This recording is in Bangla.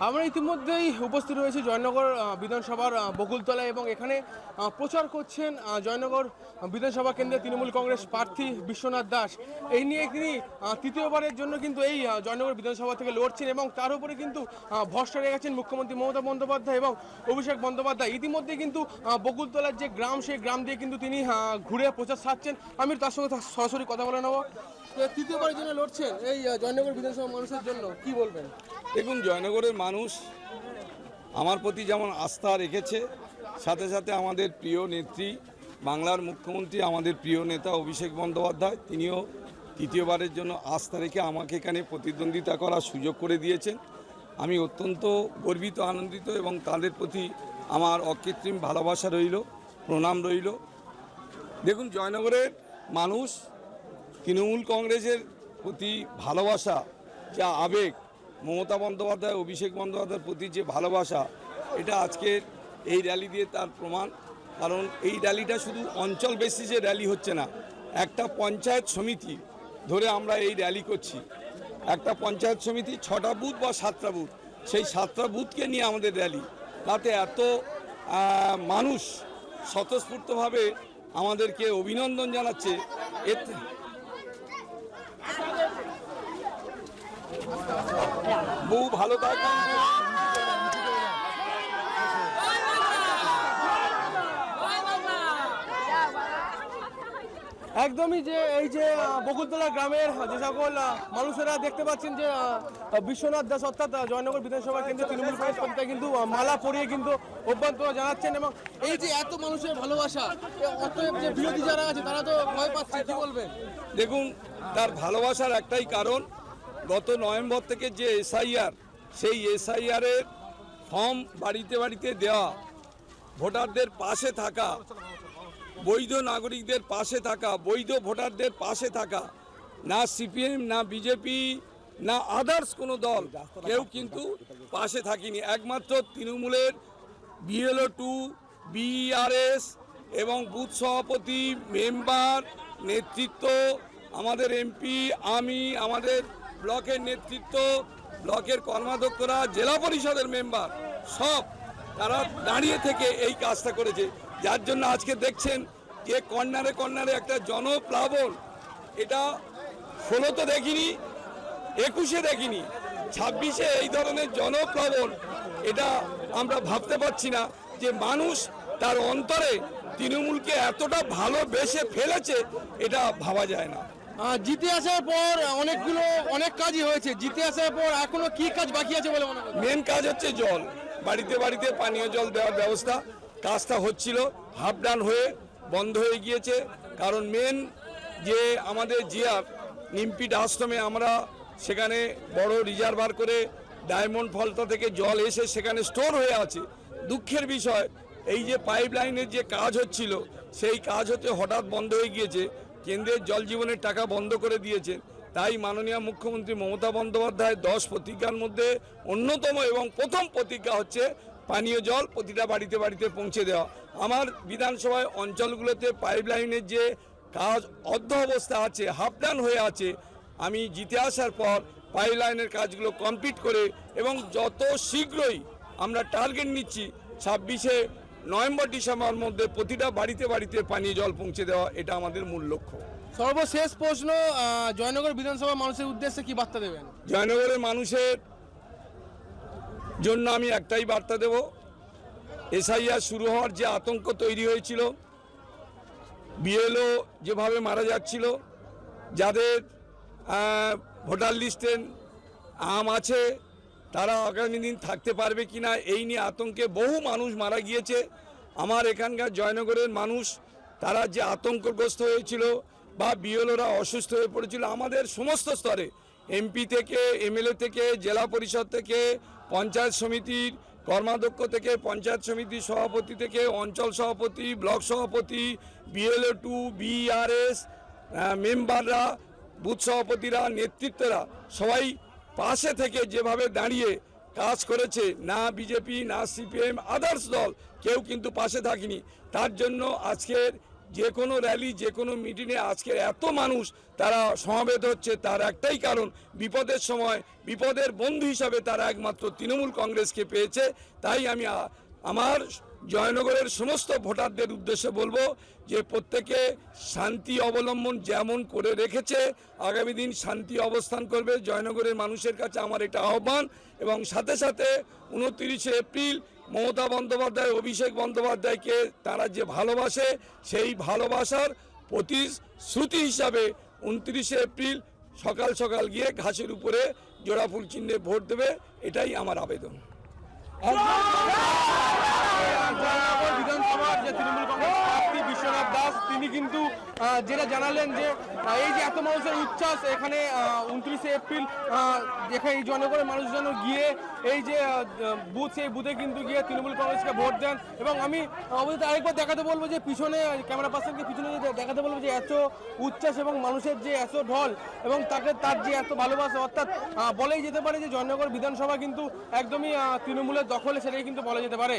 আমরা ইতিমধ্যেই উপস্থিত রয়েছি জয়নগর বিধানসভার বকুলতলায় এবং এখানে প্রচার করছেন জয়নগর বিধানসভা কেন্দ্রে তৃণমূল কংগ্রেস প্রার্থী বিশ্বনাথ দাস। এই নিয়ে তিনি তৃতীয়বারের জন্য কিন্তু এই জয়নগর বিধানসভা থেকে লড়ছেন এবং তার উপরে কিন্তু ভরসা রেখেছেন মুখ্যমন্ত্রী মমতা বন্দ্যোপাধ্যায় এবং অভিষেক বন্দ্যোপাধ্যায়। ইতিমধ্যে কিন্তু বকুলতলার যে গ্রাম, সেই গ্রাম দিয়ে কিন্তু তিনি ঘুরে প্রচার সারছেন। আমি তার সঙ্গে সরাসরি কথা বলে নেব। তৃতীয়বারের জন্য লড়ছেন এই জয়নগর বিধানসভা মানুষের জন্য, কি বলবেন? দেখুন, জয়নগরের মানুষ আমার প্রতি যেমন আস্থা রেখেছে, সাথে সাথে আমাদের প্রিয় নেত্রী, বাংলার মুখ্যমন্ত্রী, আমাদের প্রিয় নেতা অভিষেক বন্দ্যোপাধ্যায়, তিনিও তৃতীয়বারের জন্য আস্থা রেখে আমাকে এখানে প্রতিদ্বন্দ্বিতা করার সুযোগ করে দিয়েছেন। আমি অত্যন্ত গর্বিত, আনন্দিত এবং তাদের প্রতি আমার অকৃত্রিম ভালোবাসা রইল, প্রণাম রইল। দেখুন, জয়নগরের মানুষ তৃণমূল কংগ্রেসের প্রতি ভালোবাসা, যা আবেগ, মমতা বন্দ্যোপাধ্যায়, অভিষেক বন্দ্যোপাধ্যায়ের প্রতি যে ভালোবাসা, এটা আজকের এই র্যালি দিয়ে তার প্রমাণ। কারণ এই র্যালিটা শুধু অঞ্চল বেসিসে র্যালি হচ্ছে না, একটা পঞ্চায়েত সমিতি ধরে আমরা এই র্যালি করছি। একটা পঞ্চায়েত সমিতি 6টা বুথ বা 7টা বুথ, সেই 7টা বুথকে নিয়ে আমাদের র্যালি। তাতে এত মানুষ স্বতঃস্ফূর্তভাবে আমাদেরকে অভিনন্দন জানাচ্ছে। এতে বহু ভালো থাকবেন। একদমই যে এই যে বকুলতলা গ্রামের যে সকল মানুষেরা দেখতে পাচ্ছেন যে বিশ্বনাথ দাস অর্থাৎ জয়নগর বিধানসভা কেন্দ্রে তৃণমূল কংগ্রেস প্রার্থী কিন্তু মালা পরিয়ে কিন্তু অভ্যন্তর জানাচ্ছেন এবং এই যে এত মানুষের ভালোবাসা, অতএব যে বিরোধী যারা আছে তারা তো ভয় পাচ্ছে, কি বলবেন? দেখুন, তার ভালোবাসার একটাই কারণ, গত নভেম্বর থেকে যে এসআইআর, সেই এসআইআরের ফর্ম বাড়িতে বাড়িতে দেওয়া, ভোটারদের পাশে থাকা, বৈধ নাগরিকদের পাশে থাকা, বৈধ ভোটারদের পাশে থাকা, না সিপিএম, না বিজেপি, না আদার্স কোনো দল, কেউ কিন্তু পাশে থাকিনি। একমাত্র তৃণমূলের BLO 2, BRS এবং বুথ সভাপতি, মেম্বার, নেতৃত্ব, আমাদের এমপি, আমি, আমাদের ব্লকের নেতৃত্ব, ব্লকের কর্মাধ্যক্ষরা, জেলা পরিষদের মেম্বার, সব তারা দাঁড়িয়ে থেকে এই কাজটা করেছে। যার জন্য আজকে দেখছেন যে কর্নারে কর্নারে একটা জনপ্লাবন। এটা 16 দেখিনি, 21 দেখিনি, 26 এই ধরনের জনপ্লাবন, এটা আমরা ভাবতে পারছি না যে মানুষ তার অন্তরে তৃণমূলকে এতটা ভালোবেসে ফেলেছে, এটা ভাবা যায় না। জিতে আসার পর অনেক কাজই হয়েছে, জিতে আসার পর এখনো কি কাজ বাকি আছে বলে মনে হয়? মেন কাজ হচ্ছে জল, বাড়িতে বাড়িতে পানীয় জল দেওয়ার ব্যবস্থা। কাজটা হচ্ছিল, হাফ ডান হয়ে বন্ধ হয়ে গিয়েছে। কারণ মেন যে আমাদের জিয়ার নিমপিট আশ্রমে, আমরা সেখানে বড় রিজার্ভার করে ডায়মন্ড ফলতা থেকে জল এসে সেখানে স্টোর হয়ে আছে। দুঃখের বিষয়, এই যে পাইপ লাইনের যে কাজ হচ্ছিল, সেই কাজ হতে হঠাৎ বন্ধ হয়ে গিয়েছে। কেন্দ্রের জল জীবনের টাকা বন্ধ করে দিয়েছেন। তাই মাননীয় মুখ্যমন্ত্রী মমতা বন্দ্যোপাধ্যায় 10 প্রতিজ্ঞার মধ্যে অন্যতম এবং প্রথম প্রতিজ্ঞা হচ্ছে পানীয় জল প্রতিটা বাড়িতে বাড়িতে পৌঁছে দেওয়া। আমার বিধানসভায় অঞ্চলগুলোতে পাইপলাইনের যে কাজ অর্ধ অবস্থা আছে, হাফ ডান হয়ে আছে, আমি জিতে আসার পর পাইপলাইনের কাজগুলো কমপ্লিট করে এবং যত শীঘ্রই আমরা টার্গেট নিচ্ছি 26 নভেম্বর ডিসেম্বর মধ্যে প্রতিটা বাড়িতে বাড়িতে পানীয় জল পৌঁছে দেওয়া, এটা আমাদের মূল লক্ষ্য। সর্বশেষ প্রশ্ন, জয়নগর বিধানসভা মানুষের উদ্দেশ্যে কি বার্তা দেবেন? জয়নগরের মানুষের জন্য আমি একটাই বার্তা দেব, এসআইআর শুরু হওয়ার যে আতঙ্ক তৈরি হয়েছিল, BLO যেভাবে মারা যাচ্ছিল, যাদের ভোটার লিস্টে নাম আছে, তারা আগামী দিন থাকতে পারবে কিনা এই নিয়ে আতঙ্কে বহু মানুষ মারা গিয়েছে। আমার এখানকার জয়নগরের মানুষ, তারা যে আতঙ্কগ্রস্ত হয়েছিল বা BLOরা অসুস্থ হয়ে পড়েছিল, আমাদের সমস্ত স্তরে, MP থেকে, MLA থেকে, জেলা পরিষদ থেকে, পঞ্চায়েত সমিতির কর্মাধ্যক্ষ থেকে, পঞ্চায়েত সমিতির সভাপতি থেকে, অঞ্চল সভাপতি, ব্লক সভাপতি, BLO 2, BRS মেম্বাররা, বুথ সভাপতিরা, নেতৃত্বরা, সবাই পাশে থেকে যেভাবে দাঁড়িয়ে কাজ করেছে, না বিজেপি, না সিপিএম, আদার্স দল কেউ কিন্তু পাশে থাকেনি। তার জন্য আজকের যে কোনো র্যালি, যে কোনো মিটিংয়ে আজকে এত মানুষ তারা সমাবেত হচ্ছে, তার একটাই কারণ, বিপদের সময় বিপদের বন্ধু হিসাবে তারা একমাত্র তৃণমূল কংগ্রেসকে পেয়েছে। তাই আমি আমার জয়নগরের সমস্ত ভোটারদের উদ্দেশ্যে বলবো যে প্রত্যেকে শান্তি অবলম্বন যেমন করে রেখেছে আগামী দিন শান্তি অবস্থান করবে। জয়নগরের মানুষের কাছে আমার এটা আহ্বান। এবং সাথে সাথে 29শে এপ্রিল মমতা বন্দ্যোপাধ্যায়, অভিষেক বন্দ্যোপাধ্যায়কে তারা যে ভালোবাসে, সেই ভালোবাসার প্রতিশ্রুতি হিসাবে 29শে এপ্রিল সকাল সকাল গিয়ে ঘাসের উপরে জোড়াফুল চিহ্নে ভোট দেবে, এটাই আমার আবেদন। জয়নগর বিধানসভার যে তৃণমূল কংগ্রেস প্রার্থী বিশ্বনাথ দাস, তিনি কিন্তু যেটা জানালেন যে এই যে এত মানুষের উচ্ছ্বাস এখানে 29শে এপ্রিল যেখানে এই জয়নগরের মানুষজন গিয়ে এই যে বুথ, সেই বুথে কিন্তু গিয়ে তৃণমূল কংগ্রেসকে ভোট দেন। এবং আমি অবশ্যই আরেকবার দেখাতে বলবো যে পিছনে ক্যামেরা পার্সনকে পিছনে দেখাতে বলবো যে এত উচ্ছ্বাস এবং মানুষের যে এত ঢল এবং তার যে এত ভালোবাসা, অর্থাৎ বলেই যেতে পারে যে জয়নগর বিধানসভা কিন্তু একদমই তৃণমূলের দখলে, সেটাই কিন্তু বলা যেতে পারে।